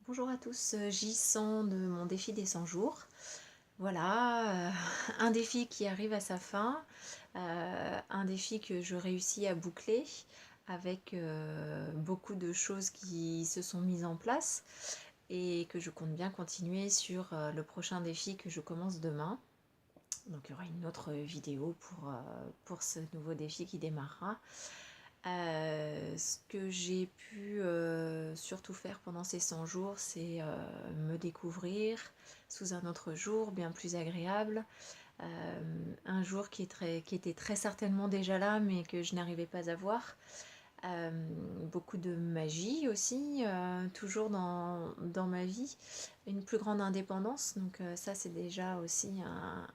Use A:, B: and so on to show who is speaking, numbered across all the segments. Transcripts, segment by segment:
A: Bonjour à tous, j'y sens de mon défi des 100 jours. Voilà, un défi qui arrive à sa fin, un défi que je réussis à boucler avec beaucoup de choses qui se sont mises en place et que je compte bien continuer sur le prochain défi que je commence demain. Donc il y aura une autre vidéo pour ce nouveau défi qui démarrera. Ce que j'ai pu surtout faire pendant ces 100 jours, c'est me découvrir sous un autre jour bien plus agréable. Un jour qui était très certainement déjà là, mais que je n'arrivais pas à voir. Euh, Beaucoup de magie aussi, toujours dans ma vie. Une plus grande indépendance, donc ça c'est déjà aussi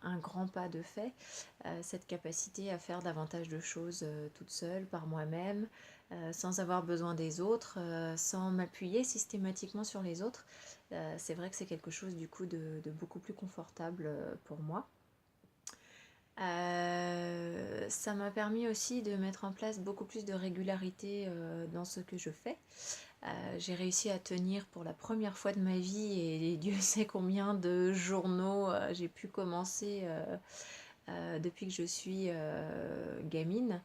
A: un grand pas de fait. Cette capacité à faire davantage de choses toute seule, par moi-même, sans avoir besoin des autres, sans m'appuyer systématiquement sur les autres. C'est vrai que c'est quelque chose du coup de beaucoup plus confortable pour moi. Ça m'a permis aussi de mettre en place beaucoup plus de régularité dans ce que je fais. J'ai réussi à tenir pour la première fois de ma vie et Dieu sait combien de journaux j'ai pu commencer depuis que je suis gamine.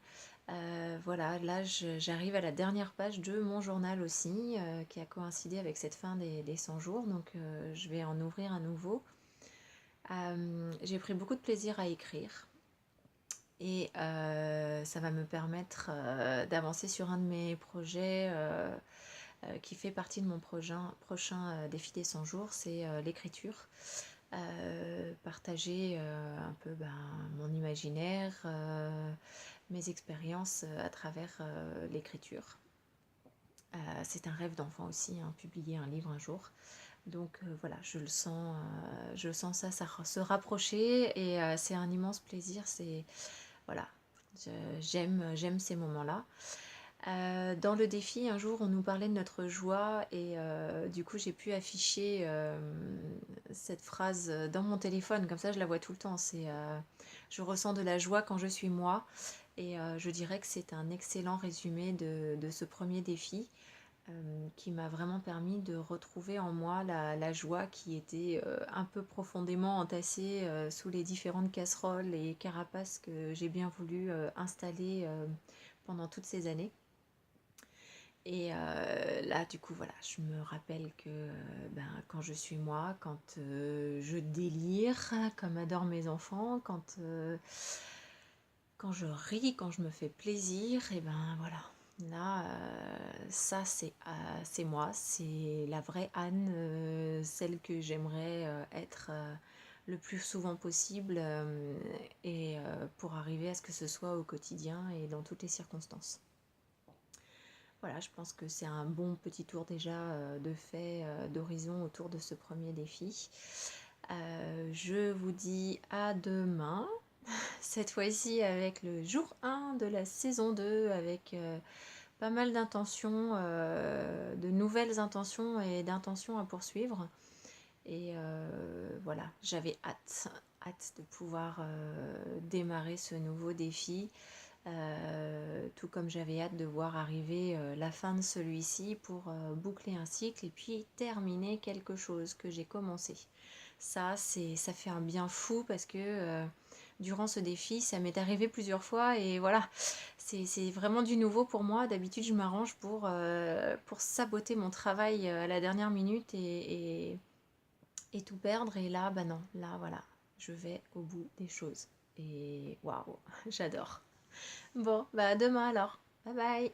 A: Voilà, là j'arrive à la dernière page de mon journal aussi, qui a coïncidé avec cette fin des 100 jours, donc je vais en ouvrir un nouveau. J'ai pris beaucoup de plaisir à écrire. Et ça va me permettre d'avancer sur un de mes projets qui fait partie de mon prochain défi des 100 jours, c'est l'écriture. Partager un peu mon imaginaire, mes expériences à travers l'écriture. C'est un rêve d'enfant aussi, hein, publier un livre un jour. Donc voilà, je sens ça se rapprocher et c'est un immense plaisir. C'est voilà, j'aime ces moments-là. Dans le défi, un jour, on nous parlait de notre joie et du coup, j'ai pu afficher cette phrase dans mon téléphone. Comme ça, je la vois tout le temps. C'est je ressens de la joie quand je suis moi. Et je dirais que c'est un excellent résumé de ce premier défi qui m'a vraiment permis de retrouver en moi la joie qui était un peu profondément entassée sous les différentes casseroles et carapaces que j'ai bien voulu installer pendant toutes ces années. Et là, du coup, voilà, je me rappelle que quand je suis moi, quand je délire, comme adorent mes enfants, quand je ris, quand je me fais plaisir, et ben voilà. Là, ça c'est moi, c'est la vraie Anne, celle que j'aimerais être le plus souvent possible et pour arriver à ce que ce soit au quotidien et dans toutes les circonstances. Voilà, je pense que c'est un bon petit tour déjà de fait d'horizon autour de ce premier défi. Je vous dis à demain, cette fois-ci avec le jour 1 de la saison 2, avec pas mal d'intentions, de nouvelles intentions et d'intentions à poursuivre. Et voilà, j'avais hâte de pouvoir démarrer ce nouveau défi. Tout comme j'avais hâte de voir arriver la fin de celui-ci pour boucler un cycle et puis terminer quelque chose que j'ai commencé. Ça fait un bien fou parce que durant ce défi, ça m'est arrivé plusieurs fois et voilà, c'est vraiment du nouveau pour moi. D'habitude, je m'arrange pour saboter mon travail à la dernière minute et tout perdre. Et là, bah non, là voilà, je vais au bout des choses. Et waouh, j'adore. Bon, bah à demain alors. Bye bye.